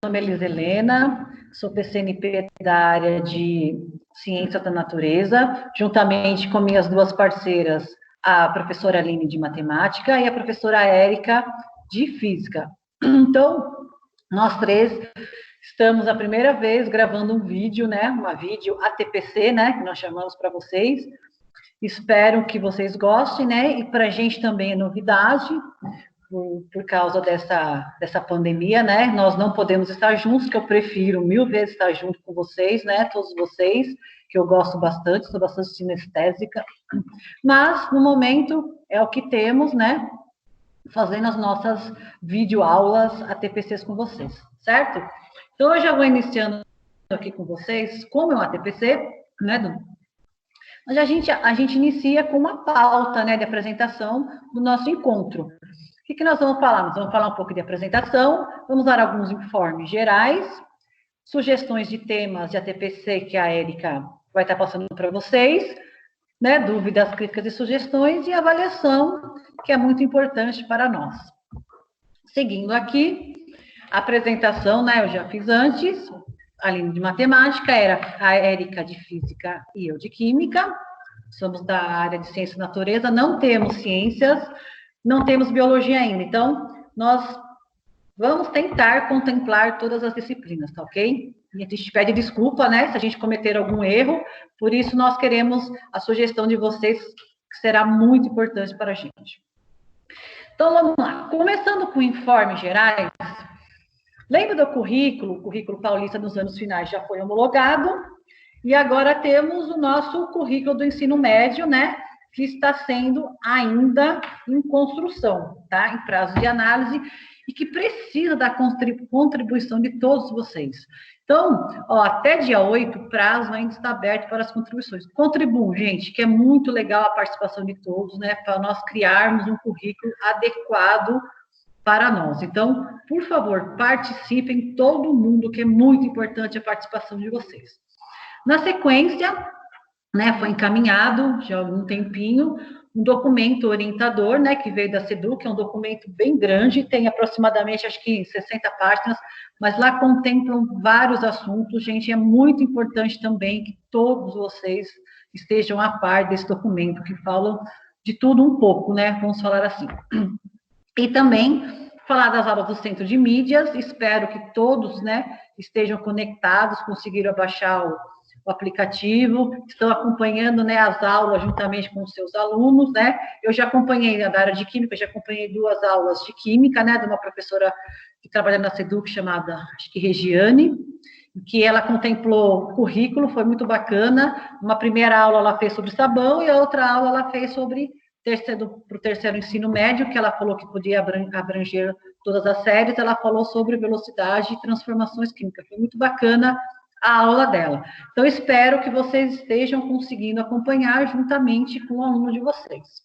nome é Elis Helena, sou PCNP da área de Ciência da Natureza, juntamente com minhas duas parceiras, a professora Aline de Matemática e a professora Érica de Física. Então, nós três estamos a primeira vez gravando um vídeo, né, uma vídeo ATPC, né, que nós chamamos para vocês. Espero que vocês gostem, né, e para a gente também é novidade, por causa dessa pandemia, né? Nós não podemos estar juntos, que eu prefiro 1000 vezes estar junto com vocês, né? Todos vocês, que eu gosto bastante, sou bastante sinestésica. Mas, no momento, é o que temos, né? Fazendo as nossas videoaulas ATPCs com vocês, certo? Então, eu já vou iniciando aqui com vocês, como é um ATPC, né, Dudu? Mas a gente inicia com uma pauta, né, de apresentação do nosso encontro. O que nós vamos falar? Nós vamos falar um pouco de apresentação, vamos dar alguns informes gerais, sugestões de temas de ATPC que a Érica vai estar passando para vocês, né? Dúvidas, críticas e sugestões, e avaliação, que é muito importante para nós. Seguindo aqui, a apresentação, né? Eu já fiz antes, a Aline de Matemática, era a Érica de Física e eu de Química, somos da área de Ciência e Natureza, não temos ciências, não temos biologia ainda, então nós vamos tentar contemplar todas as disciplinas, tá ok? E a gente pede desculpa, né, se a gente cometer algum erro, por isso nós queremos a sugestão de vocês, que será muito importante para a gente. Então, vamos lá. Começando com informes gerais, lembra do currículo? O currículo paulista nos anos finais já foi homologado, e agora temos o nosso currículo do ensino médio, né, que está sendo ainda em construção, tá? Em prazo de análise, e que precisa da contribuição de todos vocês. Então, ó, até dia 8, o prazo ainda está aberto para as contribuições. Contribuam, gente, que é muito legal a participação de todos, né? Para nós criarmos um currículo adequado para nós. Então, por favor, participem todo mundo, que é muito importante a participação de vocês. Na sequência, né, foi encaminhado já há algum tempinho um documento orientador, né, que veio da SEDU, que é um documento bem grande, tem aproximadamente, acho que 60 páginas, mas lá contemplam vários assuntos, gente, é muito importante também que todos vocês estejam a par desse documento, que falam de tudo um pouco, né, vamos falar assim. E também falar das aulas do Centro de Mídias, espero que todos, né, estejam conectados, conseguiram baixar o aplicativo, estão acompanhando, né, as aulas juntamente com os seus alunos, né? Eu já acompanhei da área de Química, já acompanhei 2 aulas de Química, né, de uma professora que trabalha na SEDUC, chamada, acho que Regiane, que ela contemplou o currículo, foi muito bacana. Uma primeira aula ela fez sobre sabão e a outra aula ela fez sobre para o terceiro ensino médio, que ela falou que podia abranger todas as séries, ela falou sobre velocidade e transformações químicas. Foi muito bacana a aula dela. Então, espero que vocês estejam conseguindo acompanhar juntamente com o aluno de vocês.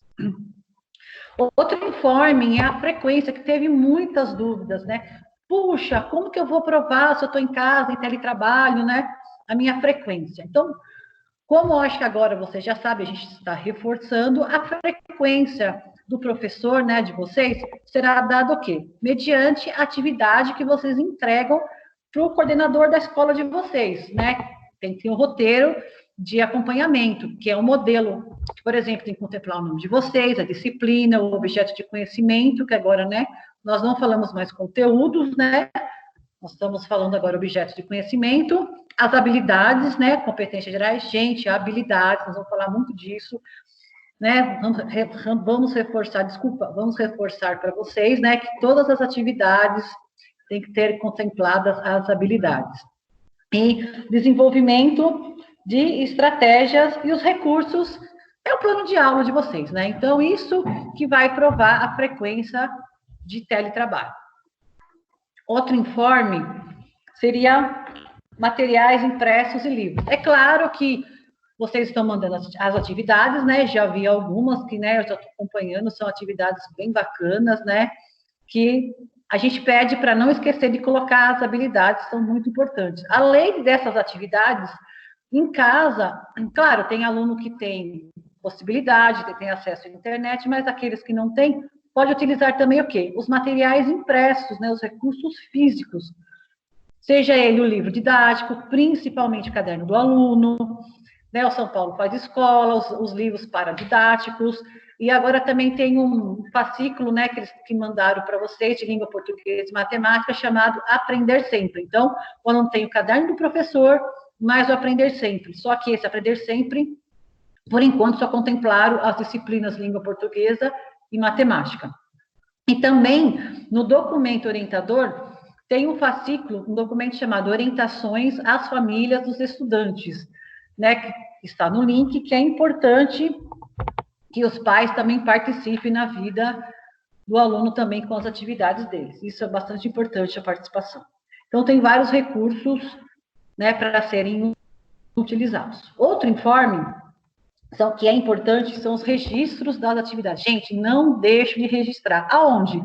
Outro informe é a frequência, que teve muitas dúvidas, né? Puxa, como que eu vou provar se eu estou em casa, em teletrabalho, né? A minha frequência. Então, como eu acho que agora você já sabe, a gente está reforçando, a frequência do professor, né, de vocês, será dada o quê? Mediante a atividade que vocês entregam para o coordenador da escola de vocês, né? Tem que ter um roteiro de acompanhamento, que é um modelo, que, por exemplo, tem que contemplar o nome de vocês, a disciplina, o objeto de conhecimento, que agora, né, nós não falamos mais conteúdos, né? Nós estamos falando agora objetos de conhecimento, as habilidades, né, competências gerais, gente, habilidades, nós vamos falar muito disso, né, vamos reforçar para vocês, né, que todas as atividades têm que ter contempladas as habilidades. E desenvolvimento de estratégias e os recursos é o plano de aula de vocês, né, então isso que vai provar a frequência de teletrabalho. Outro informe seria materiais impressos e livros. É claro que vocês estão mandando as atividades, né? Já vi algumas que, né, eu já estou acompanhando, são atividades bem bacanas, né? Que a gente pede para não esquecer de colocar as habilidades, são muito importantes. Além dessas atividades, em casa, claro, tem aluno que tem possibilidade, que tem acesso à internet, mas aqueles que não têm, pode utilizar também o quê? Os materiais impressos, né? Os recursos físicos. seja ele o livro didático, principalmente o caderno do aluno, né? O São Paulo Faz Escola, os livros paradidáticos, e agora também tem um fascículo, né, que mandaram para vocês, de língua portuguesa e matemática, chamado Aprender Sempre. Então, o aluno tem o caderno do professor, mais o Aprender Sempre. Só que esse Aprender Sempre, por enquanto, só contemplaram as disciplinas língua portuguesa e matemática. E também, no documento orientador, tem um fascículo, um documento chamado Orientações às Famílias dos Estudantes, né, que está no link, que é importante que os pais também participem na vida do aluno também com as atividades deles. Isso é bastante importante, a participação. Então, tem vários recursos, né, para serem utilizados. Outro informe que é importante são os registros das atividades. Gente, não deixe de registrar. Aonde?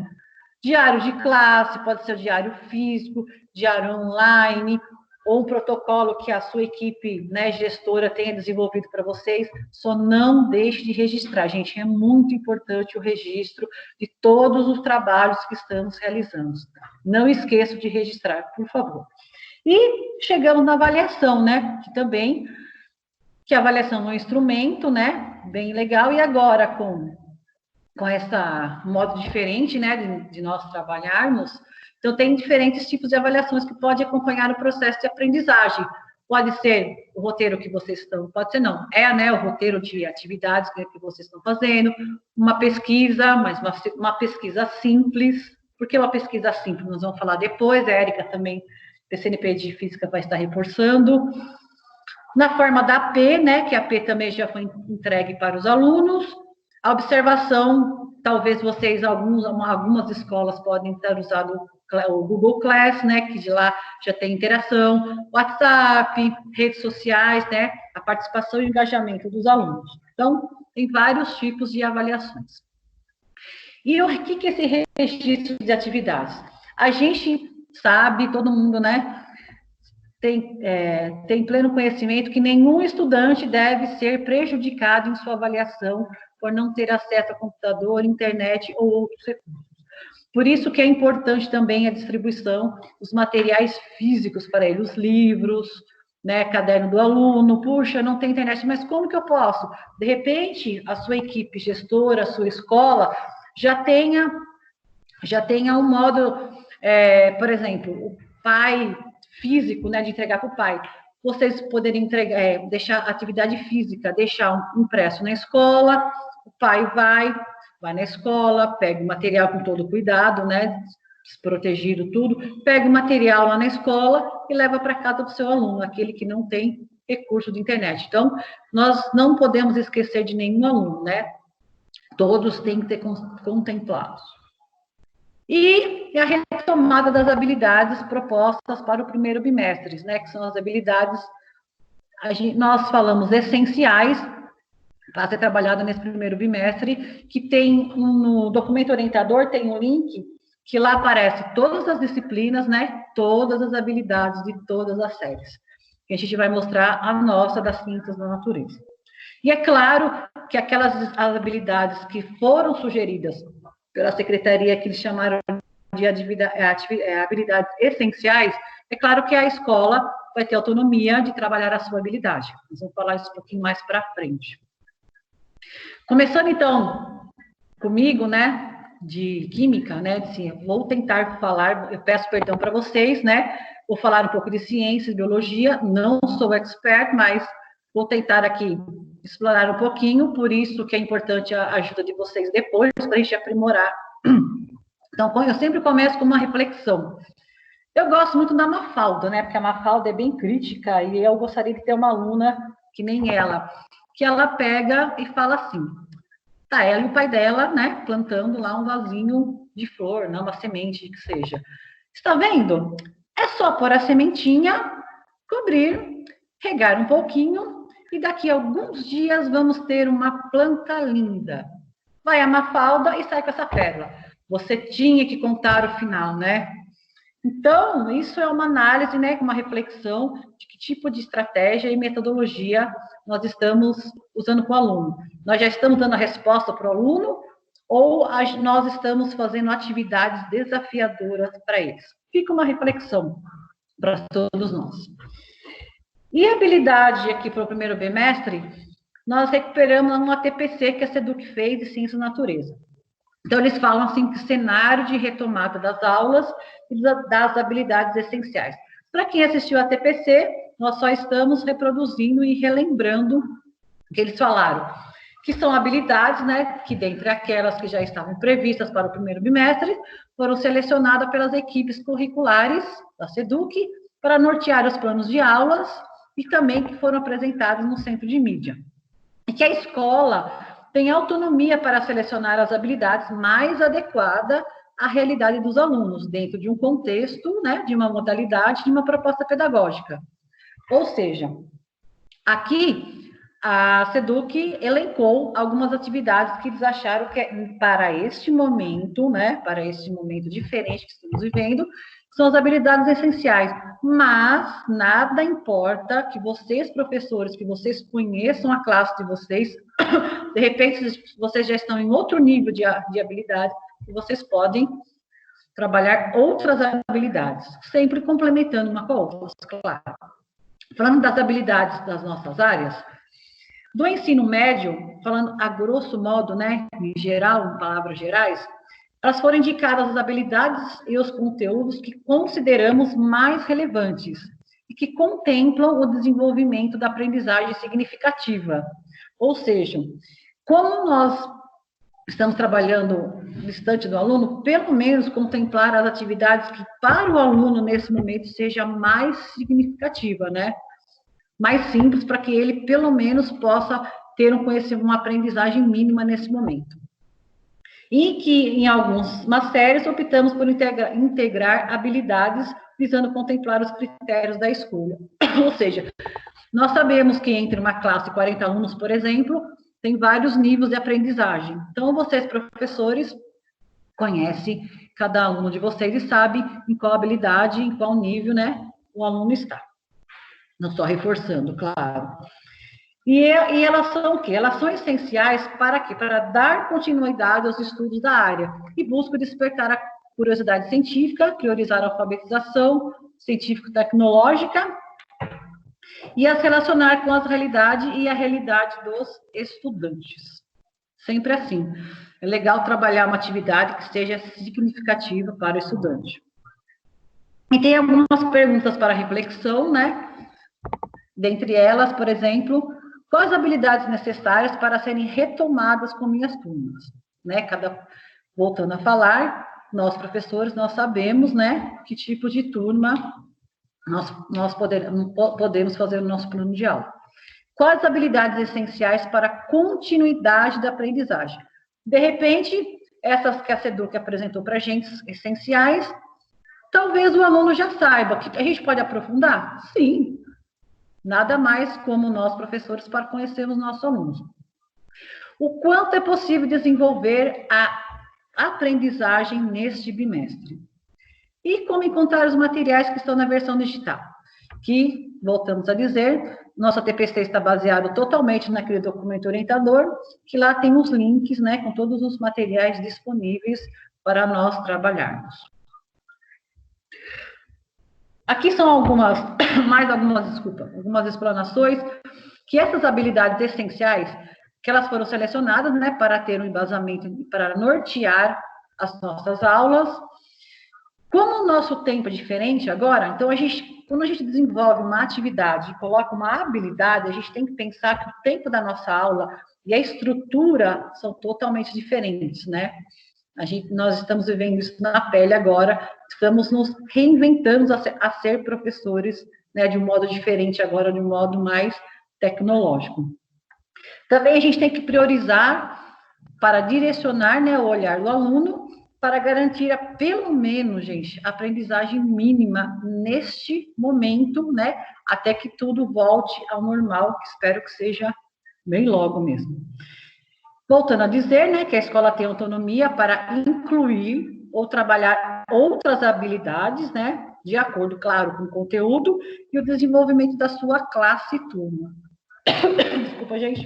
Diário de classe, pode ser diário físico, diário online, ou um protocolo que a sua equipe, né, gestora tenha desenvolvido para vocês, só não deixe de registrar, gente, é muito importante o registro de todos os trabalhos que estamos realizando. Não esqueça de registrar, por favor. E chegamos na avaliação, né, que a avaliação é um instrumento, né, bem legal, e agora com essa modo diferente, né, de nós trabalharmos, então tem diferentes tipos de avaliações que podem acompanhar o processo de aprendizagem. Pode ser o roteiro que vocês estão, pode ser não, né, o roteiro de atividades que vocês estão fazendo, uma pesquisa, mas uma pesquisa simples. Por que uma pesquisa simples? Nós vamos falar depois, a Érica também, PCNP de Física, vai estar reforçando. Na forma da AP, né, que a AP também já foi entregue para os alunos. A observação, talvez vocês, algumas escolas podem ter usado o Google Class, né, que de lá já tem interação, WhatsApp, redes sociais, né, a participação e engajamento dos alunos. Então, tem vários tipos de avaliações. E o que é esse registro de atividades? A gente sabe, todo mundo, né, tem pleno conhecimento que nenhum estudante deve ser prejudicado em sua avaliação por não ter acesso a computador, internet ou outros recursos. Por isso que é importante também a distribuição dos materiais físicos para ele, os livros, né, caderno do aluno. Puxa, não tem internet, mas como que eu posso? De repente, a sua equipe gestora, a sua escola, já tenha um modo, por exemplo, o pai físico, né, de entregar para o pai. Vocês poderem entregar, deixar atividade física, deixar um impresso na escola, o pai vai na escola, pega o material com todo cuidado, né, desprotegido tudo, pega o material lá na escola e leva para casa do seu aluno, aquele que não tem recurso de internet. Então, nós não podemos esquecer de nenhum aluno, né? Todos têm que ser contemplados. E a retomada das habilidades propostas para o primeiro bimestre, né, que são as habilidades, nós falamos essenciais, para ser trabalhada nesse primeiro bimestre, que tem no documento orientador, tem um link, que lá aparece todas as disciplinas, né, todas as habilidades de todas as séries. E a gente vai mostrar a nossa das ciências da natureza. E é claro que aquelas habilidades que foram sugeridas pela secretaria, que eles chamaram de habilidades essenciais, é claro que a escola vai ter autonomia de trabalhar a sua habilidade. Nós vamos falar isso um pouquinho mais para frente. Começando, então, comigo, né, de química, né, assim, vou tentar falar, eu peço perdão para vocês, né, vou falar um pouco de ciências, biologia, não sou expert, mas vou tentar aqui explorar um pouquinho, por isso que é importante a ajuda de vocês depois, para a gente aprimorar. Então, eu sempre começo com uma reflexão. Eu gosto muito da Mafalda, né, porque a Mafalda é bem crítica, e eu gostaria de ter uma aluna que nem ela, que ela pega e fala assim, tá, ela e o pai dela, né, plantando lá um vasinho de flor, não uma semente que seja. Está vendo? É só pôr a sementinha, cobrir, regar um pouquinho, e daqui a alguns dias vamos ter uma planta linda. Vai a Mafalda e sai com essa pérola. Você tinha que contar o final, né? Então, isso é uma análise, né, uma reflexão de que tipo de estratégia e metodologia nós estamos usando com o aluno. Nós já estamos dando a resposta para o aluno ou nós estamos fazendo atividades desafiadoras para eles? Fica uma reflexão. para todos nós. E a habilidade aqui para o primeiro bimestre, nós recuperamos uma TPC que a SEDUC fez de Ciência da Natureza. Então, eles falam assim que cenário de retomada das aulas e das habilidades essenciais. Para quem assistiu a TPC, nós só estamos reproduzindo e relembrando o que eles falaram, que são habilidades, né, que dentre aquelas que já estavam previstas para o primeiro bimestre, foram selecionadas pelas equipes curriculares da SEDUC para nortear os planos de aulas e também que foram apresentados no centro de mídia. E que a escola tem autonomia para selecionar as habilidades mais adequadas à realidade dos alunos, dentro de um contexto, né, de uma modalidade, de uma proposta pedagógica. Ou seja, aqui a SEDUC elencou algumas atividades que eles acharam que para este momento, né, para este momento diferente que estamos vivendo, são as habilidades essenciais, mas nada importa que vocês, professores, que vocês conheçam a classe de vocês, de repente vocês já estão em outro nível de habilidade, e vocês podem trabalhar outras habilidades, sempre complementando uma com a outra, claro. Falando das habilidades das nossas áreas, do ensino médio, falando a grosso modo, né, em geral, em palavras gerais, elas foram indicadas as habilidades e os conteúdos que consideramos mais relevantes e que contemplam o desenvolvimento da aprendizagem significativa. Ou seja, como nós estamos trabalhando distante do aluno, pelo menos contemplar as atividades que para o aluno nesse momento seja mais significativa, né? Mais simples, para que ele pelo menos possa ter uma aprendizagem mínima nesse momento. E que, em algumas séries, optamos por integrar habilidades visando contemplar os critérios da escolha. Ou seja, nós sabemos que entre uma classe de 40 alunos, por exemplo, tem vários níveis de aprendizagem. Então, vocês, professores, conhecem cada aluno de vocês e sabem em qual habilidade, em qual nível, né, o aluno está. Não só reforçando, claro. E elas são o quê? Elas são essenciais para quê? Para dar continuidade aos estudos da área e buscam despertar a curiosidade científica, priorizar a alfabetização científico-tecnológica e as relacionar com as realidades e a realidade dos estudantes. Sempre assim. É legal trabalhar uma atividade que seja significativa para o estudante. E tem algumas perguntas para reflexão, né? Dentre elas, por exemplo, quais habilidades necessárias para serem retomadas com minhas turmas? Né? Voltando a falar, nós, professores, nós sabemos, né, que tipo de turma nós podemos fazer no nosso plano de aula. Quais habilidades essenciais para a continuidade da aprendizagem? De repente, essas que a SEDUC apresentou para a gente, essenciais, talvez o aluno já saiba, que a gente pode aprofundar? Sim. Nada mais como nós, professores, para conhecermos nossos alunos. O quanto é possível desenvolver a aprendizagem neste bimestre? E como encontrar os materiais que estão na versão digital? Que, voltamos a dizer, nossa TPC está baseado totalmente naquele documento orientador, que lá tem os links, né, com todos os materiais disponíveis para nós trabalharmos. Aqui são algumas explanações, que essas habilidades essenciais, que elas foram selecionadas, né, para ter um embasamento, para nortear as nossas aulas. Como o nosso tempo é diferente agora, então quando a gente desenvolve uma atividade e coloca uma habilidade, a gente tem que pensar que o tempo da nossa aula e a estrutura são totalmente diferentes, né? Nós estamos vivendo isso na pele agora, estamos nos reinventando a ser professores, né, de um modo diferente agora, de um modo mais tecnológico. Também a gente tem que priorizar para direcionar, né, o olhar do aluno para garantir, pelo menos, gente, a aprendizagem mínima neste momento, né, até que tudo volte ao normal, que espero que seja bem logo mesmo. Voltando a dizer, né, que a escola tem autonomia para incluir ou trabalhar outras habilidades, né, de acordo, claro, com o conteúdo e o desenvolvimento da sua classe e turma. Desculpa, gente.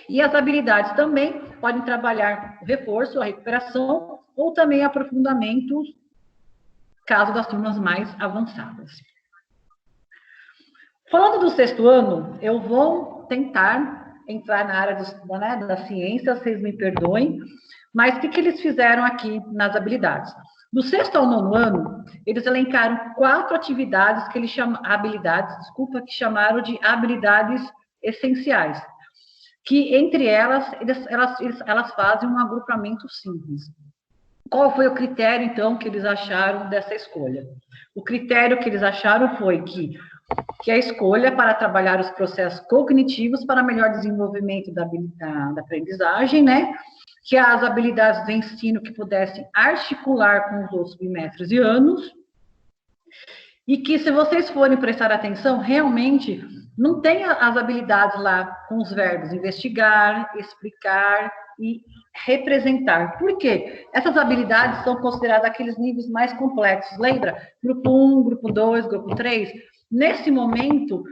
E as habilidades também podem trabalhar o reforço, a recuperação ou também aprofundamento caso das turmas mais avançadas. Falando do sexto ano, eu vou tentar entrar na área das ciências, vocês me perdoem, mas o que eles fizeram aqui nas habilidades? Do sexto ao nono ano, eles elencaram 4 atividades que eles que chamaram de habilidades essenciais, que entre elas fazem um agrupamento simples. Qual foi o critério, então, que eles acharam dessa escolha? O critério que eles acharam foi que a escolha para trabalhar os processos cognitivos para melhor desenvolvimento da aprendizagem, né? Que as habilidades do ensino que pudessem articular com os outros bimestres e anos, e que, se vocês forem prestar atenção, realmente não tem as habilidades lá com os verbos investigar, explicar e representar. Por quê? Essas habilidades são consideradas aqueles níveis mais complexos. Lembra? Grupo 1, grupo 2, grupo 3. Nesse momento,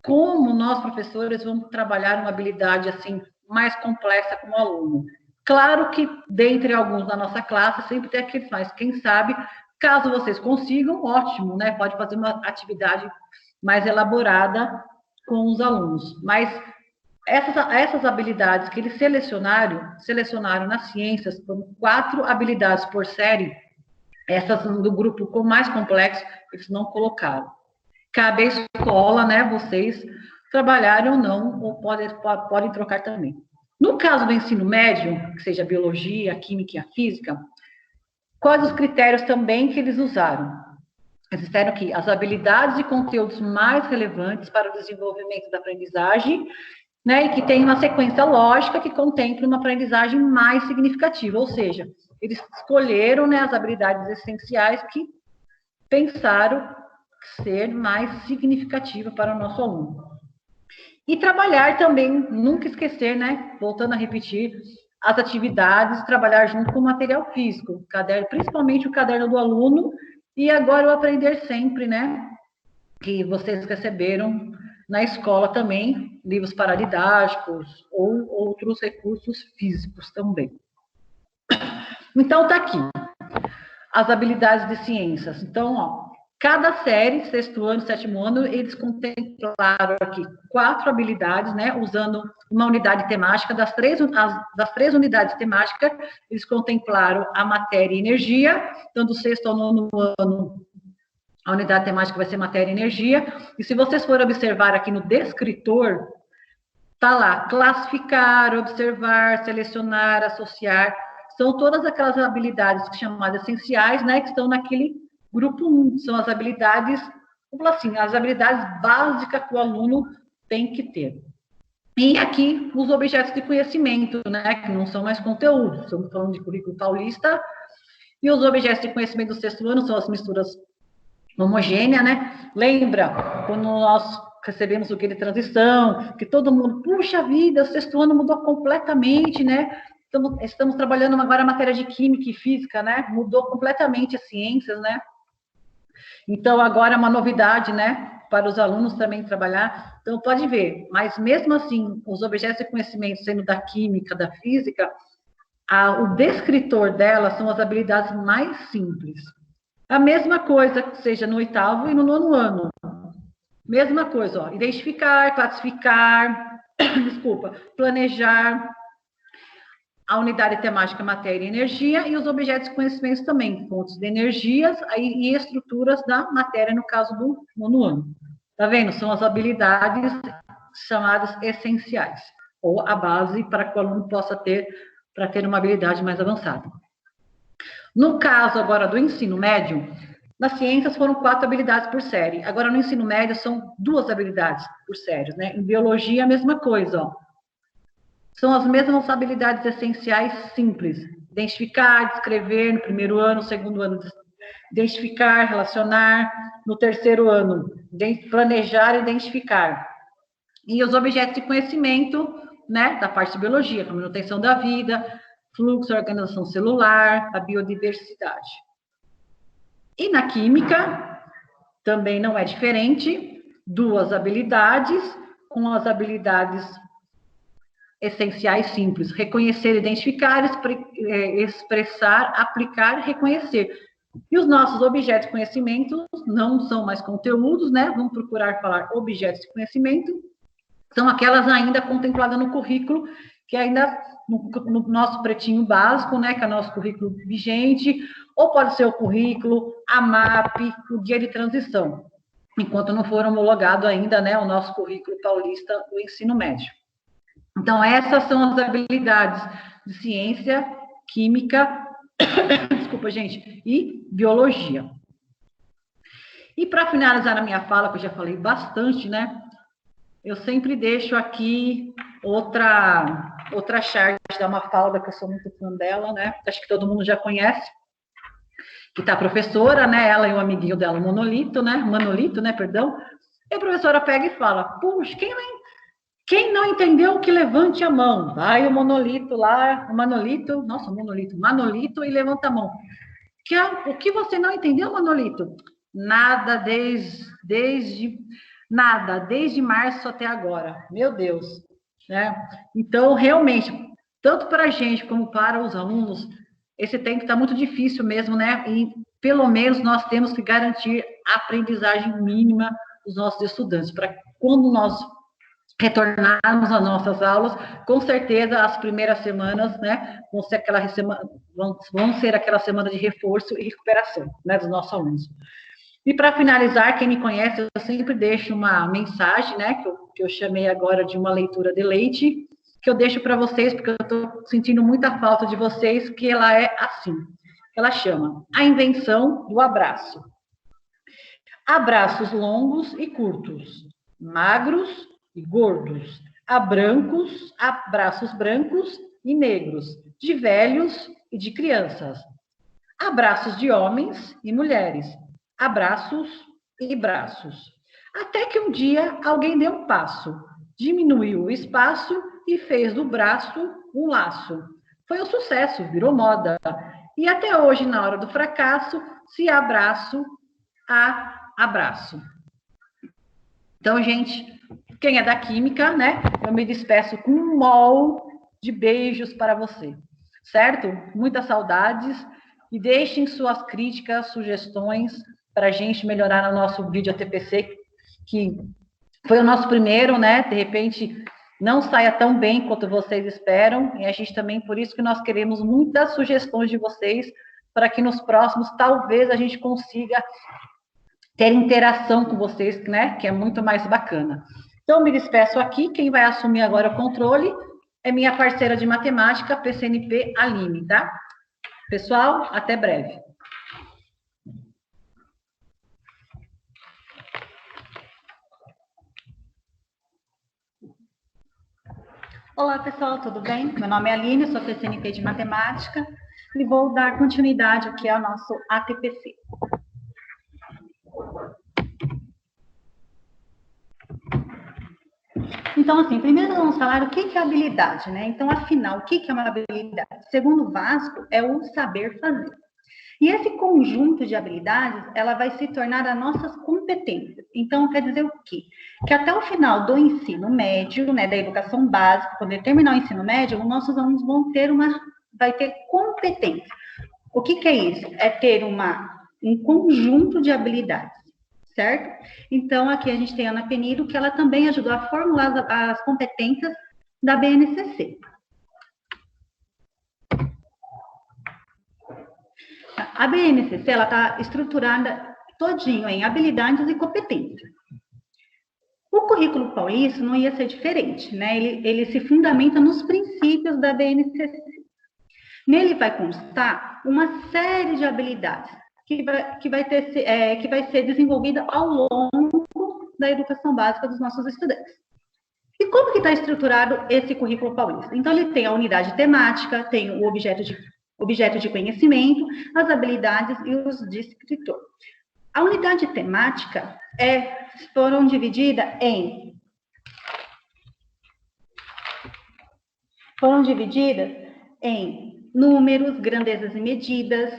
como nós, professores, vamos trabalhar uma habilidade assim mais complexa com o aluno? Claro que, dentre alguns da nossa classe, sempre tem aqueles mais, quem sabe, caso vocês consigam, ótimo, né? Pode fazer uma atividade mais elaborada com os alunos. Mas essas habilidades que eles selecionaram nas ciências, foram 4 habilidades por série, essas do grupo com mais complexo, eles não colocaram. Cabe à escola, né, vocês trabalharem ou não, ou podem trocar também. No caso do ensino médio, que seja a biologia, a química e a física, quais os critérios também que eles usaram? Eles disseram aqui, as habilidades e conteúdos mais relevantes para o desenvolvimento da aprendizagem, né, e que tem uma sequência lógica que contemple uma aprendizagem mais significativa, ou seja, eles escolheram, né, as habilidades essenciais que pensaram ser mais significativa para o nosso aluno. E trabalhar também, nunca esquecer, né, voltando a repetir, as atividades, trabalhar junto com o material físico, o caderno, principalmente o caderno do aluno, e agora o Aprender Sempre, né, que vocês receberam na escola também, livros paradidáticos ou outros recursos físicos também. Então, tá aqui, as habilidades de ciências. Então, ó, cada série, sexto ano, sétimo ano, eles contemplaram aqui 4 habilidades, né, usando uma unidade temática. Das três unidades temáticas, eles contemplaram a matéria e energia. Então, do sexto ao nono ano, a unidade temática vai ser matéria e energia. E se vocês forem observar aqui no descritor, tá lá, classificar, observar, selecionar, associar. São todas aquelas habilidades chamadas essenciais, né, que estão naquele grupo 1. São as habilidades, vamos falar assim, as habilidades básicas que o aluno tem que ter. E aqui, os objetos de conhecimento, né, que não são mais conteúdo. Estamos falando de currículo paulista. E os objetos de conhecimento do sexto ano são as misturas homogêneas, né? Lembra quando nós recebemos o guia de transição, que todo mundo, puxa vida, o sexto ano mudou completamente, né? Estamos trabalhando agora a matéria de química e física, né? Mudou completamente as ciências, né? Então, agora é uma novidade, né? Para os alunos também trabalhar. Então, pode ver, mas mesmo assim, os objetos de conhecimento sendo da química, da física, o descritor delas são as habilidades mais simples. A mesma coisa que seja no oitavo e no nono ano. Mesma coisa, ó, identificar, classificar, planejar, a unidade temática matéria e energia, e os objetos de conhecimento também, fontes de energias e estruturas da matéria, no caso do nono ano. Tá vendo? São as habilidades chamadas essenciais, ou a base para que o aluno possa ter, para ter uma habilidade mais avançada. No caso agora do ensino médio, nas ciências foram 4 habilidades por série. Agora no ensino médio são 2 habilidades por série, né? Em biologia a mesma coisa, ó. São as mesmas habilidades essenciais simples. Identificar, descrever no primeiro ano, no segundo ano, identificar, relacionar, no terceiro ano, planejar e identificar. E os objetos de conhecimento, né, da parte de biologia, como manutenção da vida, fluxo, organização celular, a biodiversidade. E na química, também não é diferente, 2 habilidades, com as habilidades essenciais simples: reconhecer, identificar, expressar, aplicar, reconhecer. E os nossos objetos de conhecimento não são mais conteúdos, né? Vamos procurar falar objetos de conhecimento, são aquelas ainda contempladas no currículo, que ainda no nosso pretinho básico, né? Que é o nosso currículo vigente, ou pode ser o currículo, a MAP, o guia de transição, enquanto não for homologado ainda, né? O nosso currículo paulista do ensino médio. Então, essas são as habilidades de ciência, química, desculpa, gente, e biologia. E para finalizar a minha fala, que eu já falei bastante, né? Eu sempre deixo aqui outra charge da Mafalda, que eu sou muito fã dela, né? Acho que todo mundo já conhece, que tá a professora, né? Ela e o amiguinho dela, o Manolito, né? Perdão. E a professora pega e fala: puxa, quem não entendeu, que levante a mão. Vai o Manolito lá, Manolito, e levanta a mão. O que você não entendeu, Manolito? Nada desde março até agora. Meu Deus, né? Então, realmente, tanto para a gente como para os alunos, esse tempo está muito difícil mesmo, né? E pelo menos nós temos que garantir a aprendizagem mínima dos nossos estudantes, para quando nós retornarmos às nossas aulas, com certeza as primeiras semanas, né, vão ser aquela semana de reforço e recuperação, né, dos nossos alunos. E para finalizar, quem me conhece, eu sempre deixo uma mensagem, né, que eu chamei agora de uma leitura de leite, que eu deixo para vocês, porque eu estou sentindo muita falta de vocês, que ela é assim. Ela chama A Invenção do Abraço. Abraços longos e curtos, magros e gordos, abraços brancos e negros, de velhos e de crianças, abraços de homens e mulheres, abraços e braços. Até que um dia alguém deu um passo, diminuiu o espaço e fez do braço um laço. Foi um sucesso, virou moda. E até hoje, na hora do fracasso, se abraço a abraço. Então, gente, quem é da química, né? Eu me despeço com um mol de beijos para você, certo? Muitas saudades e deixem suas críticas, sugestões para a gente melhorar no nosso vídeo ATPC, que foi o nosso primeiro, né? De repente não saia tão bem quanto vocês esperam, e a gente também, por isso que nós queremos muitas sugestões de vocês, para que nos próximos, talvez, a gente consiga ter interação com vocês, né? Que é muito mais bacana. Então, me despeço aqui. Quem vai assumir agora o controle é minha parceira de matemática, PCNP, Aline, tá? Pessoal, até breve. Olá, pessoal, tudo bem? Meu nome é Aline, sou PCNP de matemática e vou dar continuidade aqui ao nosso ATPC. Então, assim, primeiro vamos falar o que é habilidade, né? Então, afinal, o que é uma habilidade? Segundo o Vasco, é o saber fazer. E esse conjunto de habilidades, ela vai se tornar as nossas competências. Então, quer dizer o quê? Que até o final do ensino médio, né, da educação básica, quando terminar o ensino médio, os nossos alunos vai ter competência. O que é isso? É ter um conjunto de habilidades, certo? Então, aqui a gente tem a Ana Penido, que ela também ajudou a formular as competências da BNCC. A BNCC, ela está estruturada todinho em habilidades e competências. O currículo paulista não ia ser diferente, né? Ele se fundamenta nos princípios da BNCC. Nele vai constar uma série de habilidades que vai ser desenvolvida ao longo da educação básica dos nossos estudantes. E como que está estruturado esse currículo paulista? Então, ele tem a unidade temática, tem o objeto de conhecimento, as habilidades e os descritores. A unidade temática foram divididas em números, grandezas e medidas,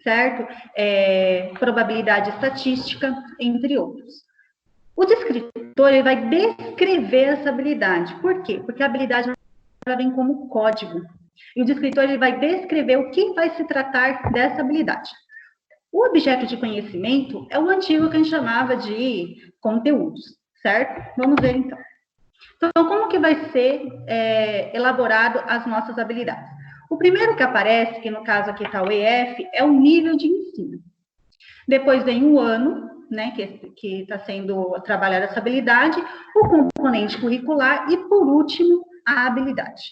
certo? Probabilidade estatística, entre outros. O descritor ele vai descrever essa habilidade. Por quê? Porque a habilidade ela vem como código. E o descritor ele vai descrever o que vai se tratar dessa habilidade. O objeto de conhecimento é o antigo que a gente chamava de conteúdos, certo? Vamos ver, então. Então, como que vai ser elaborado as nossas habilidades? O primeiro que aparece, que no caso aqui está o EF, é o nível de ensino. Depois vem o ano, né, que está sendo trabalhada essa habilidade, o componente curricular e, por último, a habilidade,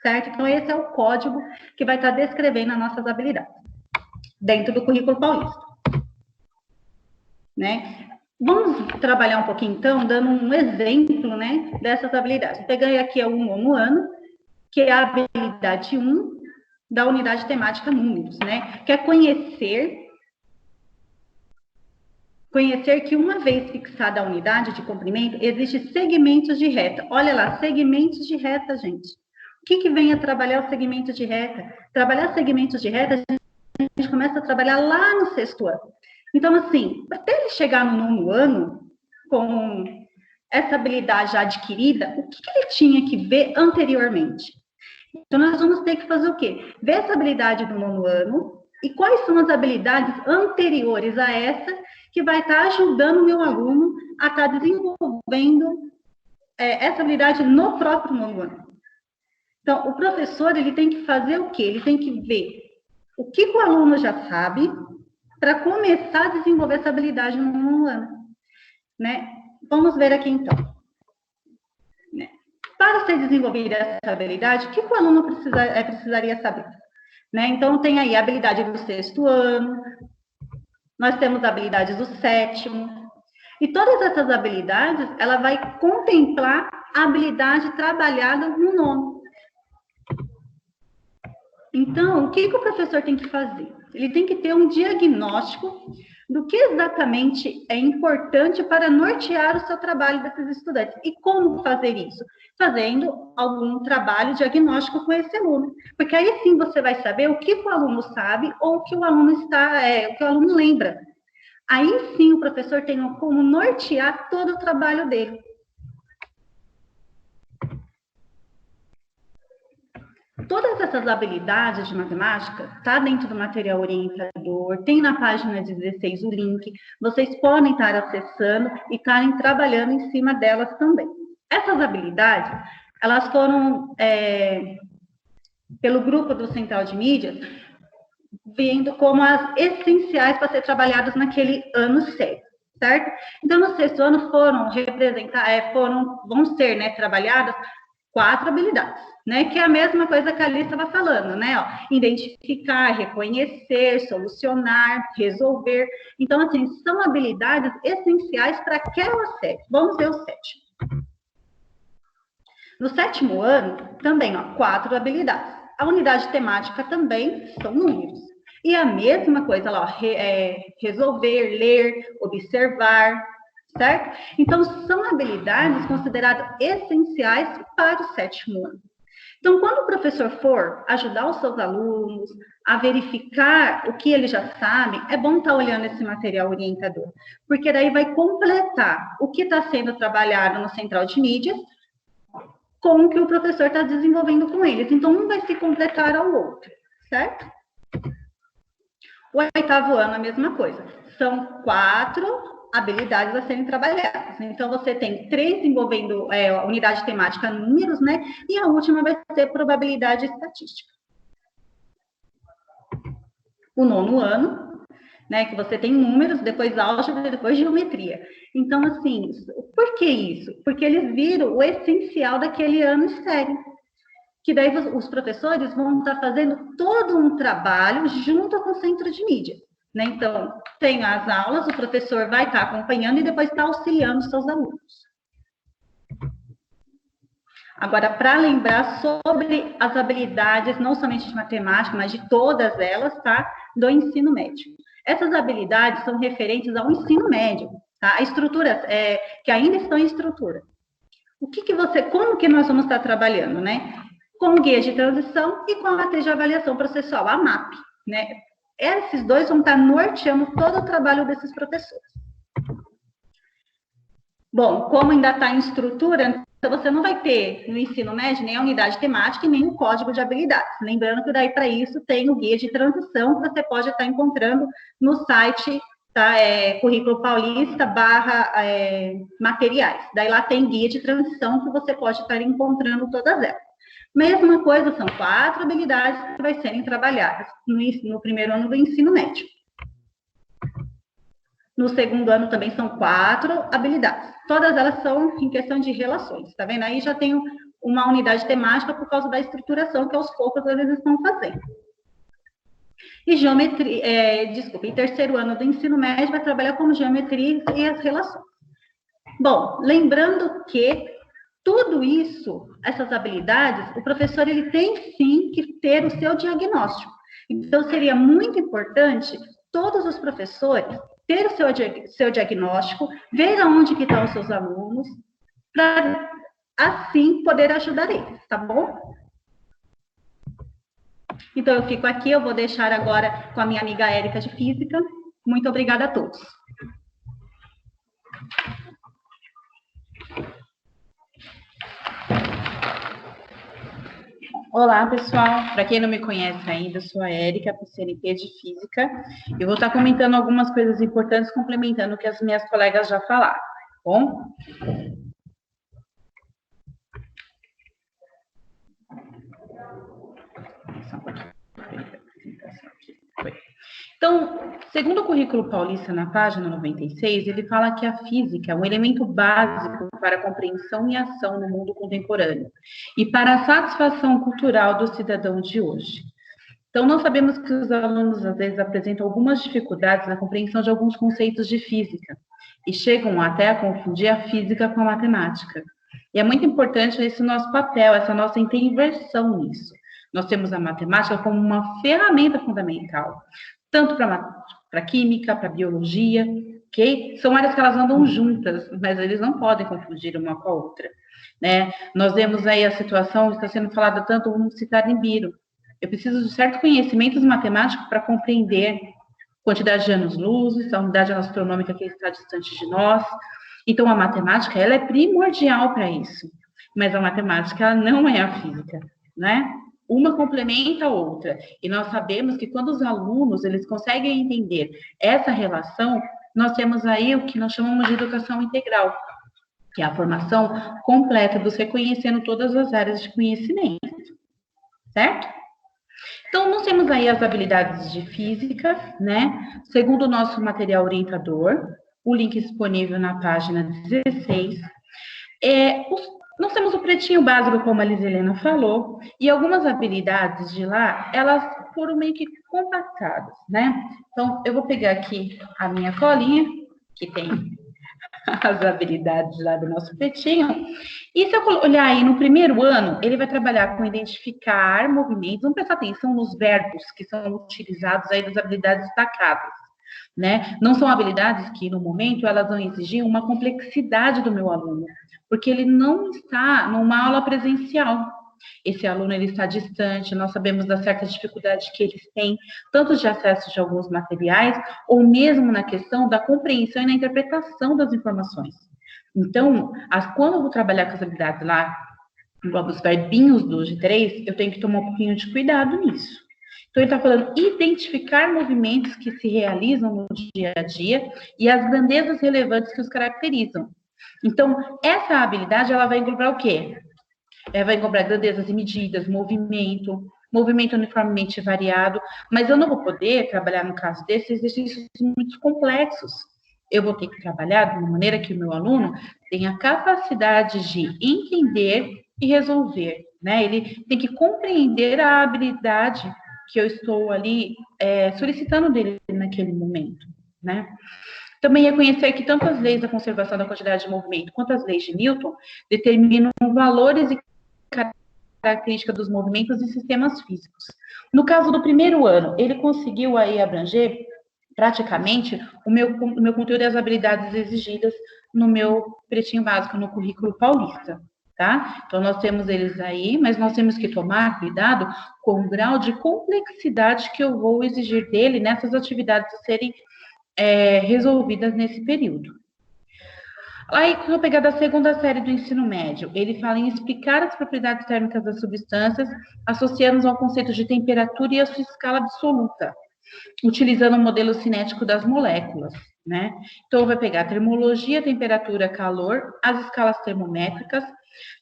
certo? Então, esse é o código que vai estar descrevendo as nossas habilidades dentro do currículo paulista, né? Vamos trabalhar um pouquinho, então, dando um exemplo, né, dessas habilidades. Peguei aqui o nono ano, que é a habilidade 1 da unidade temática números, né? Que é conhecer que uma vez fixada a unidade de comprimento, existem segmentos de reta. Olha lá, segmentos de reta, gente. O que vem a trabalhar os segmentos de reta? Trabalhar segmentos de reta, a gente começa a trabalhar lá no 6º ano. Então, assim, até ele chegar no 9º ano, com essa habilidade já adquirida, o que ele tinha que ver anteriormente? Então, nós vamos ter que fazer o quê? Ver essa habilidade do 9º ano e quais são as habilidades anteriores a essa que vai estar ajudando o meu aluno a estar desenvolvendo essa habilidade no próprio 9º ano. Então, o professor, ele tem que fazer o quê? Ele tem que ver o que o aluno já sabe para começar a desenvolver essa habilidade no 9º ano, né? Vamos ver aqui, então. Para ser desenvolvida essa habilidade, o que o aluno precisaria saber? Né? Então, tem aí a habilidade do 6º ano, nós temos habilidades do 7º, e todas essas habilidades, ela vai contemplar a habilidade trabalhada no 9º. Então, o que o professor tem que fazer? Ele tem que ter um diagnóstico do que exatamente é importante para nortear o seu trabalho desses estudantes. E como fazer isso? Fazendo algum trabalho diagnóstico com esse aluno. Porque aí sim você vai saber o que o aluno sabe ou o que o aluno o que o aluno lembra. Aí sim o professor tem como nortear todo o trabalho dele. Todas essas habilidades de matemática tá dentro do material orientador, tem na página 16 o link, vocês podem estar acessando e estarem trabalhando em cima delas também. Essas habilidades, elas foram, pelo grupo do Central de Mídias, vendo como as essenciais para ser trabalhadas naquele ano certo. Então, no 6º ano vão ser, né, trabalhadas 4 habilidades, né? Que é a mesma coisa que a Alice estava falando, né? Ó, identificar, reconhecer, solucionar, resolver. Então, assim, são habilidades essenciais para aquela série. Vamos ver o 7º. No 7º ano, também, ó, 4 habilidades. A unidade temática também são números. E a mesma coisa lá, ó, resolver, ler, observar, certo? Então, são habilidades consideradas essenciais para o 7º ano. Então, quando o professor for ajudar os seus alunos a verificar o que ele já sabe, é bom estar olhando esse material orientador, porque daí vai completar o que está sendo trabalhado no Central de Mídias com o que o professor está desenvolvendo com eles. Então, um vai se completar ao outro, certo? O 8º ano, a mesma coisa. São 4 habilidades a serem trabalhadas. Então, você tem 3 envolvendo a unidade temática números, né? E a última vai ser probabilidade estatística. O 9º ano, né? Que você tem números, depois álgebra, depois geometria. Então, assim, por que isso? Porque eles viram o essencial daquele ano sério. Que daí os professores vão estar fazendo todo um trabalho junto com o centro de mídia. Né? Então, tem as aulas, o professor vai estar acompanhando e depois está auxiliando os seus alunos. Agora, para lembrar sobre as habilidades, não somente de matemática, mas de todas elas, tá? Do ensino médio. Essas habilidades são referentes ao ensino médio, tá? A estrutura, que ainda estão em estrutura. Como que nós vamos estar trabalhando, né? Com o guia de transição e com a matriz de avaliação processual, a MAP, né? Esses dois vão estar norteando todo o trabalho desses professores. Bom, como ainda está em estrutura, você não vai ter no ensino médio nem a unidade temática e nem o código de habilidades. Lembrando que daí para isso tem o guia de transição que você pode estar encontrando no site, tá? Currículo Paulista materiais. Daí lá tem guia de transição que você pode estar encontrando todas elas. Mesma coisa, são 4 habilidades que vai serem trabalhadas no primeiro ano do ensino médio. No segundo ano também são 4 habilidades. Todas elas são em questão de relações, tá vendo? Aí já tem uma unidade temática por causa da estruturação que aos poucos eles estão fazendo. E geometria, em terceiro ano do ensino médio vai trabalhar com geometria e as relações. Bom, lembrando que tudo isso, essas habilidades, o professor ele tem sim que ter o seu diagnóstico. Então seria muito importante todos os professores ter o seu diagnóstico, ver aonde que estão os seus alunos, para assim poder ajudar eles, tá bom? Então eu fico aqui, eu vou deixar agora com a minha amiga Érica de Física. Muito obrigada a todos. Olá, pessoal. Para quem não me conhece ainda, eu sou a Érica, PCNP de Física. Eu vou estar comentando algumas coisas importantes, complementando o que as minhas colegas já falaram, tá bom? Então, segundo o currículo paulista, na página 96, ele fala que a física é um elemento básico para a compreensão e ação no mundo contemporâneo e para a satisfação cultural do cidadão de hoje. Então, nós sabemos que os alunos, às vezes, apresentam algumas dificuldades na compreensão de alguns conceitos de física e chegam até a confundir a física com a matemática. E é muito importante esse nosso papel, essa nossa intervenção nisso. Nós temos a matemática como uma ferramenta fundamental, tanto para a química, para a biologia, ok? São áreas que elas andam juntas, mas eles não podem confundir uma com a outra, né? Nós vemos aí a situação que está sendo falada tanto, vamos citar Nibiru. Eu preciso de certos conhecimentos matemáticos para compreender quantidade de anos-luz, a unidade astronômica que está distante de nós. Então, a matemática, ela é primordial para isso, mas a matemática, ela não é a física, né? Uma complementa a outra, e nós sabemos que quando os alunos, eles conseguem entender essa relação, nós temos aí o que nós chamamos de educação integral, que é a formação completa dos reconhecendo todas as áreas de conhecimento, certo? Então, nós temos aí as habilidades de física, né? Segundo o nosso material orientador, o link disponível na página 16, nós temos o pretinho básico, como a Liselena falou, e algumas habilidades de lá, elas foram meio que compactadas, né? Então, eu vou pegar aqui a minha colinha, que tem as habilidades lá do nosso pretinho, e se eu olhar aí no primeiro ano, ele vai trabalhar com identificar movimentos, vamos prestar atenção nos verbos que são utilizados aí das habilidades destacadas, né? Não são habilidades que, no momento, elas vão exigir uma complexidade do meu aluno, porque ele não está numa aula presencial. Esse aluno, ele está distante, nós sabemos da certa dificuldade que eles têm, tanto de acesso de alguns materiais, ou mesmo na questão da compreensão e na interpretação das informações. Então, quando eu vou trabalhar com as habilidades lá, os verbinhos dos de 3, eu tenho que tomar um pouquinho de cuidado nisso. Então, ele está falando identificar movimentos que se realizam no dia a dia e as grandezas relevantes que os caracterizam. Então, essa habilidade, ela vai englobar o quê? Ela vai englobar grandezas e medidas, movimento uniformemente variado, mas eu não vou poder trabalhar, no caso desses exercícios muito complexos. Eu vou ter que trabalhar de uma maneira que o meu aluno tenha capacidade de entender e resolver, né? Ele tem que compreender a habilidade que eu estou ali solicitando dele naquele momento, né? Também reconhecer que tanto as leis da conservação da quantidade de movimento quanto as leis de Newton determinam valores e características dos movimentos em sistemas físicos. No caso do primeiro ano, ele conseguiu aí abranger praticamente o meu conteúdo e as habilidades exigidas no meu pretinho básico, no currículo paulista, tá? Então, nós temos eles aí, mas nós temos que tomar cuidado com o grau de complexidade que eu vou exigir dele nessas atividades a serem resolvidas nesse período. Aí, quando eu pegar da segunda série do ensino médio, ele fala em explicar as propriedades térmicas das substâncias, associando ao conceito de temperatura e a sua escala absoluta, utilizando o modelo cinético das moléculas, né? Então, vai pegar termologia, temperatura, calor, as escalas termométricas,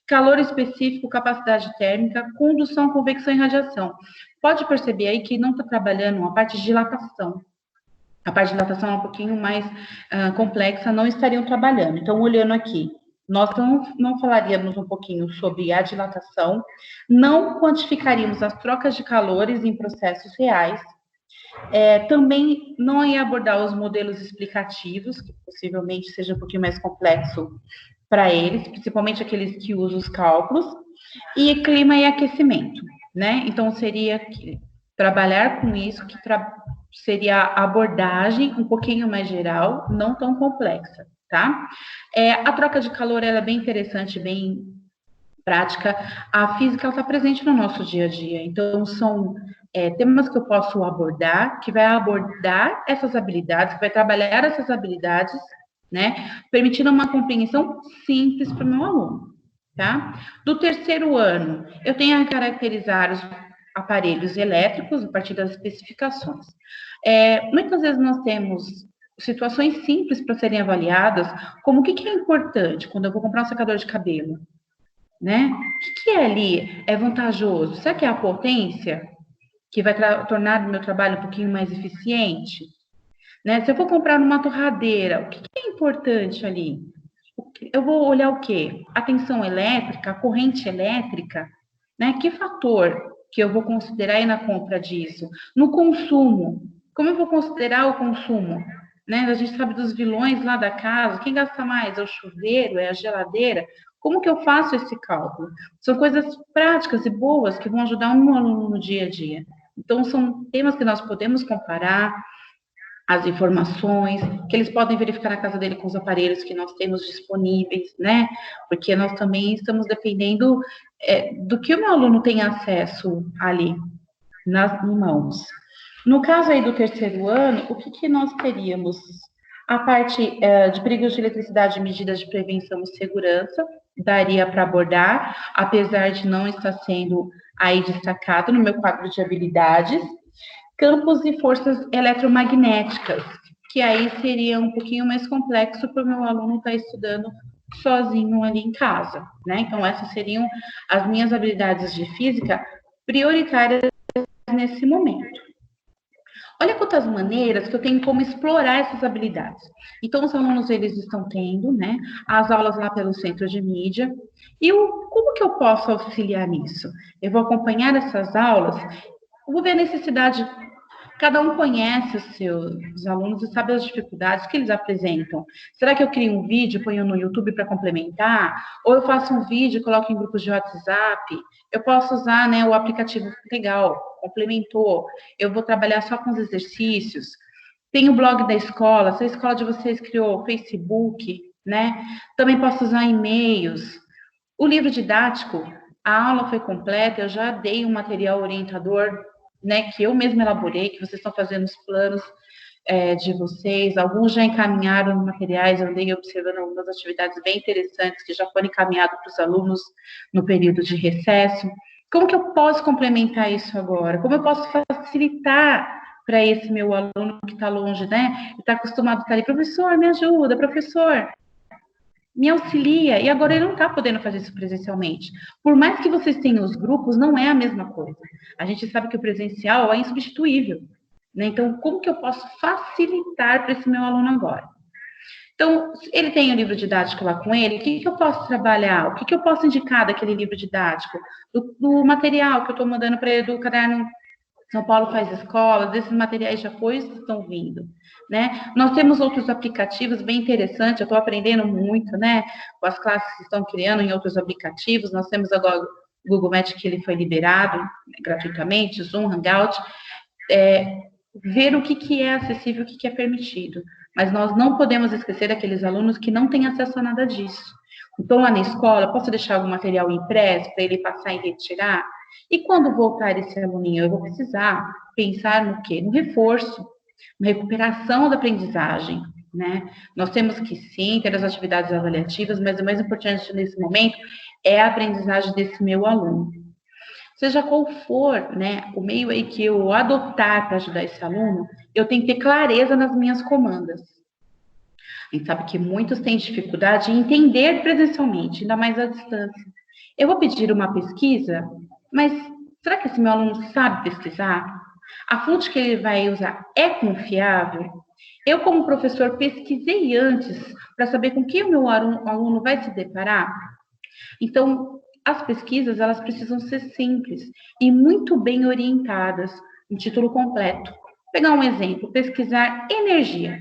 calor específico, capacidade térmica, condução, convecção e radiação. Pode perceber aí que não está trabalhando a parte de dilatação. A parte de dilatação é um pouquinho mais complexa, não estariam trabalhando. Então, olhando aqui, nós não falaríamos um pouquinho sobre a dilatação, não quantificaríamos as trocas de calores em processos reais, também não ia abordar os modelos explicativos, que possivelmente seja um pouquinho mais complexo para eles, principalmente aqueles que usam os cálculos, e clima e aquecimento, né? Então, seria trabalhar com isso, que seria a abordagem um pouquinho mais geral, não tão complexa, tá? A troca de calor, ela é bem interessante, bem prática. A física está presente no nosso dia a dia, então são temas que eu posso abordar, que vai abordar essas habilidades, que vai trabalhar essas habilidades, né, permitindo uma compreensão simples para o meu aluno, tá? Do terceiro ano, eu tenho a caracterizar os aparelhos elétricos a partir das especificações. Muitas vezes nós temos situações simples para serem avaliadas, como o que é importante quando eu vou comprar um secador de cabelo, né? O que é ali vantajoso? Será que é a potência que vai tornar o meu trabalho um pouquinho mais eficiente? Né? Se eu for comprar uma torradeira, o que é importante ali? Eu vou olhar o quê? A tensão elétrica, a corrente elétrica, né? Que fator que eu vou considerar aí na compra disso? No consumo, como eu vou considerar o consumo? Né? A gente sabe dos vilões lá da casa, quem gasta mais? É o chuveiro, é a geladeira? Como que eu faço esse cálculo? São coisas práticas e boas que vão ajudar um aluno no dia a dia. Então, são temas que nós podemos comparar, as informações, que eles podem verificar na casa dele com os aparelhos que nós temos disponíveis, né? Porque nós também estamos dependendo do que o meu aluno tem acesso ali, nas mãos. No caso aí do terceiro ano, o que nós teríamos? A parte de perigos de eletricidade e medidas de prevenção e segurança, daria para abordar, apesar de não estar sendo aí destacado no meu quadro de habilidades. Campos e forças eletromagnéticas, que aí seria um pouquinho mais complexo para o meu aluno estar estudando sozinho ali em casa, né? Então, essas seriam as minhas habilidades de física prioritárias nesse momento. Olha quantas maneiras que eu tenho como explorar essas habilidades. Então, os alunos, eles estão tendo, né, as aulas lá pelo centro de mídia. E como que eu posso auxiliar nisso? Eu vou acompanhar essas aulas, eu vou ver a necessidade. Cada um conhece os seus alunos e sabe as dificuldades que eles apresentam. Será que eu crio um vídeo, ponho no YouTube para complementar? Ou eu faço um vídeo e coloco em grupos de WhatsApp? Eu posso usar, né, o aplicativo legal, complementou. Eu vou trabalhar só com os exercícios. Tem o blog da escola, se a escola de vocês criou o Facebook, né? Também posso usar e-mails. O livro didático, a aula foi completa, eu já dei um material orientador, né, que eu mesma elaborei, que vocês estão fazendo os planos de vocês, alguns já encaminharam materiais, eu andei observando algumas atividades bem interessantes que já foram encaminhadas para os alunos no período de recesso. Como que eu posso complementar isso agora? Como eu posso facilitar para esse meu aluno que está longe, né? Está acostumado a estar ali, professor, me ajuda, professor, me auxilia, e agora ele não está podendo fazer isso presencialmente. Por mais que vocês tenham os grupos, não é a mesma coisa. A gente sabe que o presencial é insubstituível, né? Então, como que eu posso facilitar para esse meu aluno agora? Então, ele tem o livro didático lá com ele, o que eu posso trabalhar? O que eu posso indicar daquele livro didático? Do material que eu estou mandando para ele, do caderno São Paulo Faz Escola, desses materiais de apoio que estão vindo, né? Nós temos outros aplicativos bem interessantes, eu estou aprendendo muito, né? Com as classes que estão criando em outros aplicativos, nós temos agora o Google Meet, que ele foi liberado gratuitamente, Zoom, Hangout, ver o que é acessível, o que é permitido. Mas nós não podemos esquecer daqueles alunos que não têm acesso a nada disso. Então, lá na escola, posso deixar algum material impresso para ele passar e retirar? E quando voltar esse aluninho, eu vou precisar pensar no quê? No reforço, na recuperação da aprendizagem, né? Nós temos que, sim, ter as atividades avaliativas, mas o mais importante nesse momento é a aprendizagem desse meu aluno. Seja qual for, né, o meio aí que eu adotar para ajudar esse aluno, eu tenho que ter clareza nas minhas comandas. A gente sabe que muitos têm dificuldade em entender presencialmente, ainda mais à distância. Eu vou pedir uma pesquisa, mas será que esse meu aluno sabe pesquisar? A fonte que ele vai usar é confiável? Eu, como professor, pesquisei antes para saber com que o meu aluno vai se deparar? Então, as pesquisas, elas precisam ser simples e muito bem orientadas, um título completo. Vou pegar um exemplo, pesquisar energia.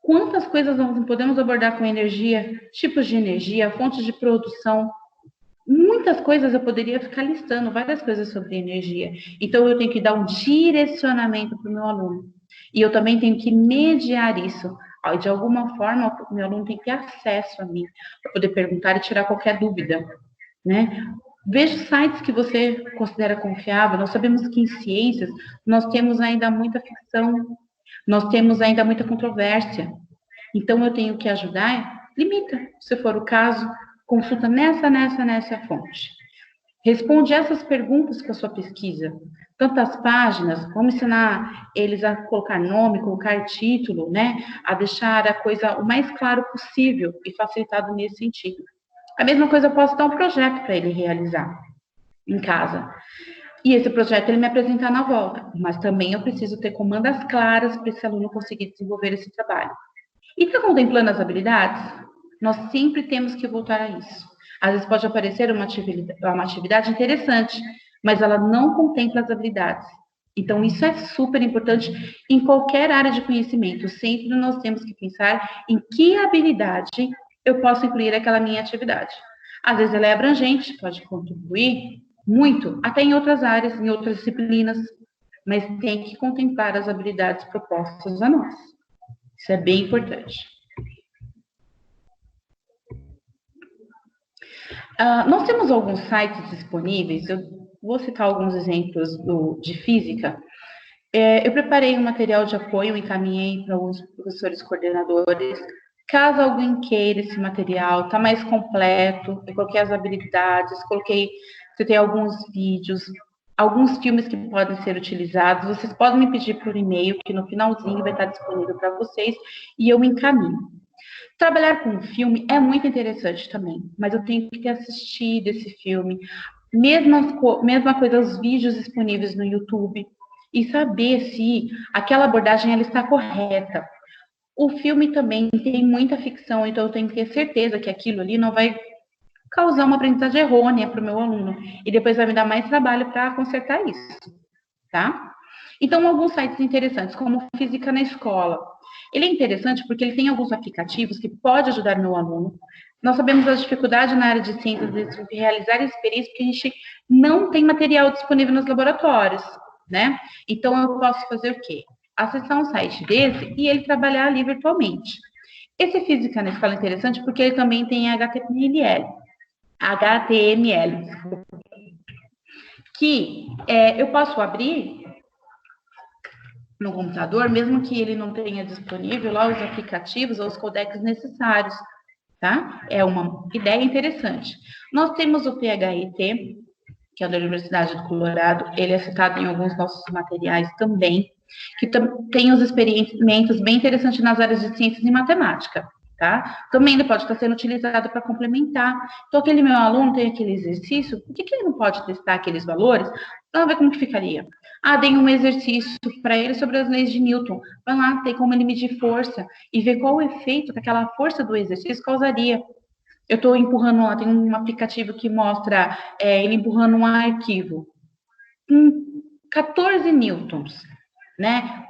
Quantas coisas nós podemos abordar com energia, tipos de energia, fontes de produção? Muitas coisas eu poderia ficar listando, várias coisas sobre energia. Então, eu tenho que dar um direcionamento para o meu aluno. E eu também tenho que mediar isso. De alguma forma, o meu aluno tem que ter acesso a mim, para poder perguntar e tirar qualquer dúvida, né? Veja sites que você considera confiável. Nós sabemos que em ciências nós temos ainda muita ficção, nós temos ainda muita controvérsia. Então, eu tenho que ajudar, limita, se for o caso, consulta nessa fonte. Responde essas perguntas com a sua pesquisa. Tantas páginas, vamos ensinar eles a colocar nome, colocar título, né? A deixar a coisa o mais claro possível e facilitado nesse sentido. A mesma coisa eu posso dar um projeto para ele realizar em casa. E esse projeto ele me apresentar na volta, mas também eu preciso ter comandas claras para esse aluno conseguir desenvolver esse trabalho. E está contemplando as habilidades? Nós sempre temos que voltar a isso. Às vezes pode aparecer uma atividade interessante, mas ela não contempla as habilidades. Então, isso é super importante em qualquer área de conhecimento. Sempre nós temos que pensar em que habilidade eu posso incluir aquela minha atividade. Às vezes ela é abrangente, pode contribuir muito, até em outras áreas, em outras disciplinas, mas tem que contemplar as habilidades propostas a nós. Isso é bem importante. Nós temos alguns sites disponíveis, eu vou citar alguns exemplos de física. Eu preparei um material de apoio, encaminhei para alguns professores coordenadores. Caso alguém queira esse material, está mais completo, eu coloquei as habilidades, citei alguns vídeos, alguns filmes que podem ser utilizados. Vocês podem me pedir por e-mail, que no finalzinho vai estar disponível para vocês, e eu encaminho. Trabalhar com filme é muito interessante também, mas eu tenho que ter assistido esse filme, mesma coisa, os vídeos disponíveis no YouTube, e saber se aquela abordagem ela está correta. O filme também tem muita ficção, então eu tenho que ter certeza que aquilo ali não vai causar uma aprendizagem errônea para o meu aluno, e depois vai me dar mais trabalho para consertar isso, tá? Então, alguns sites interessantes, como Física na Escola. Ele é interessante porque ele tem alguns aplicativos que podem ajudar o meu aluno. Nós sabemos a dificuldade na área de ciências de realizar experiências porque a gente não tem material disponível nos laboratórios, né? Então, eu posso fazer o quê? Acessar um site desse e ele trabalhar ali virtualmente. Esse Física na Escola é interessante porque ele também tem HTML, que eu posso abrir no computador, mesmo que ele não tenha disponível lá os aplicativos ou os codecs necessários, tá? É uma ideia interessante. Nós temos o PHET, que é da Universidade do Colorado, ele é citado em alguns nossos materiais também, que tem os experimentos bem interessantes nas áreas de ciências e matemática, tá? Também ele pode estar sendo utilizado para complementar. Então, aquele meu aluno tem aquele exercício, por que ele não pode testar aqueles valores? Vamos ver como que ficaria. Dei um exercício para ele sobre as leis de Newton. Vai lá, tem como ele medir força e ver qual o efeito que aquela força do exercício causaria. Eu estou empurrando lá, tem um aplicativo que mostra ele empurrando um arquivo. 14 newtons, né?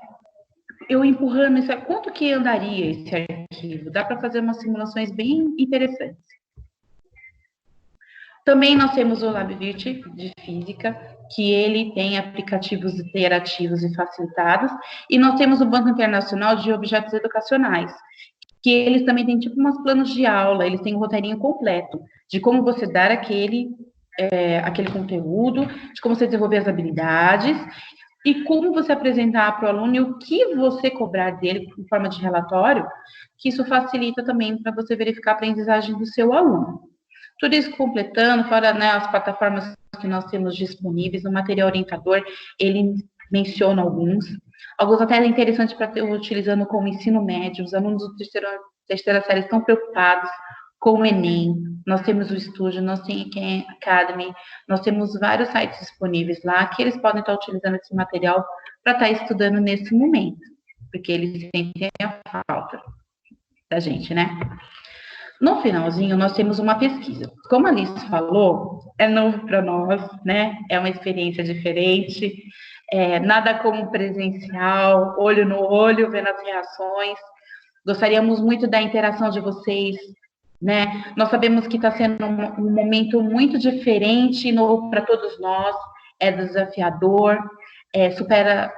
Eu empurrando isso, quanto que andaria esse arquivo? Dá para fazer umas simulações bem interessantes. Também nós temos o LabVIrt de Física, que ele tem aplicativos interativos e facilitados, e nós temos o Banco Internacional de Objetos Educacionais, que eles também têm tipo umas planos de aula, eles têm um roteirinho completo de como você dar aquele conteúdo, de como você desenvolver as habilidades. e como você apresentar para o aluno e o que você cobrar dele em forma de relatório, que isso facilita também para você verificar a aprendizagem do seu aluno. Tudo isso completando, fora, né, as plataformas que nós temos disponíveis, no material orientador, ele menciona alguns até é interessante para ter utilizando como ensino médio. Os alunos do terceira série estão preocupados com o Enem. Nós temos o estúdio, nós temos a Khan Academy, nós temos vários sites disponíveis lá que eles podem estar utilizando esse material para estar estudando nesse momento, porque eles sentem a falta da gente, né? No finalzinho, nós temos uma pesquisa. Como a Alice falou, é novo para nós, né? É uma experiência diferente, nada como presencial, olho no olho, vendo as reações. Gostaríamos muito da interação de vocês, né? Nós sabemos que está sendo um momento muito diferente e novo para todos nós, é desafiador, supera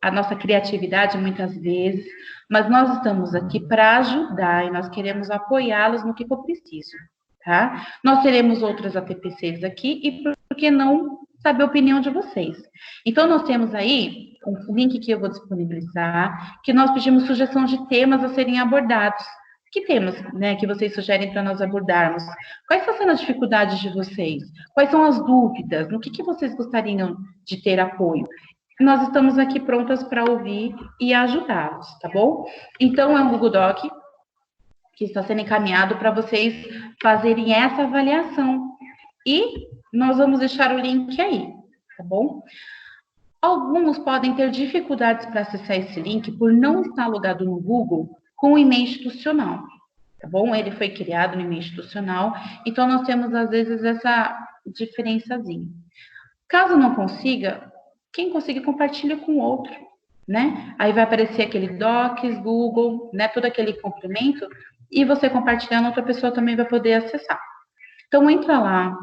a nossa criatividade muitas vezes, mas nós estamos aqui para ajudar e nós queremos apoiá-los no que for preciso, tá? Nós teremos outras ATPCs aqui e por que não saber a opinião de vocês? Então, nós temos aí um link que eu vou disponibilizar, que nós pedimos sugestão de temas a serem abordados. Que temas, né, que vocês sugerem para nós abordarmos? Quais estão sendo as dificuldades de vocês? Quais são as dúvidas? No que vocês gostariam de ter apoio? Nós estamos aqui prontas para ouvir e ajudá-los, tá bom? Então, é um Google Doc que está sendo encaminhado para vocês fazerem essa avaliação. E nós vamos deixar o link aí, tá bom? Alguns podem ter dificuldades para acessar esse link por não estar logado no Google com o e-mail institucional, tá bom? Ele foi criado no e-mail institucional, então nós temos, às vezes, essa diferençazinha. Caso não consiga, quem conseguir, compartilha com o outro, né? Aí vai aparecer aquele Docs, Google, né? Todo aquele complemento, e você compartilhando, outra pessoa também vai poder acessar. Então, entra lá,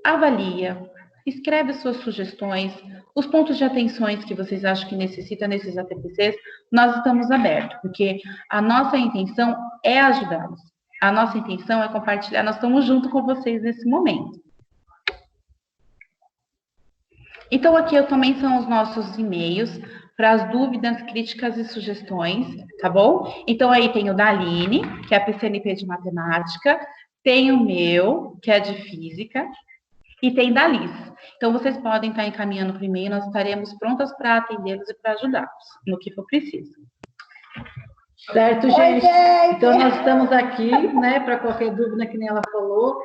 avalia, escreve suas sugestões, os pontos de atenções que vocês acham que necessitam nesses ATPCs, nós estamos abertos, porque a nossa intenção é ajudá-los. A nossa intenção é compartilhar, nós estamos junto com vocês nesse momento. Então, aqui também são os nossos e-mails para as dúvidas, críticas e sugestões, tá bom? Então, aí tem o da Aline, que é a PCNP de matemática, tem o meu, que é de física, e tem da Liz. Então, vocês podem estar encaminhando para o e-mail, nós estaremos prontas para atendê-los e para ajudá-los no que for preciso. Certo, gente? Então, nós estamos aqui, né, para qualquer dúvida que nem ela falou.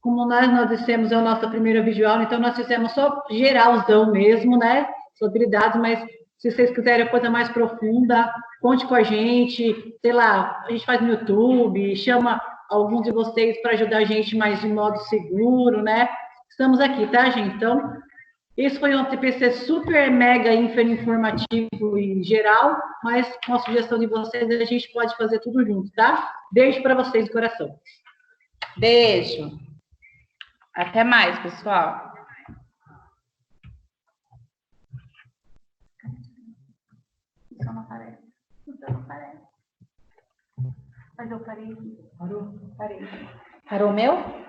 Como nós dissemos, é a nossa primeira videoaula, então nós fizemos só geralzão mesmo, né, sobre habilidades, mas se vocês quiserem coisa mais profunda, conte com a gente, sei lá, a gente faz no YouTube, chama alguns de vocês para ajudar a gente mais de modo seguro, né? Estamos aqui, tá, gente? Então, esse foi um TPC super, mega, informativo e geral, mas com a sugestão de vocês, a gente pode fazer tudo junto, tá? Beijo para vocês de coração. Beijo. Até mais, pessoal. Isso não aparece. Isso não aparece. Mas eu parei. Parou? Parei. Parou o meu?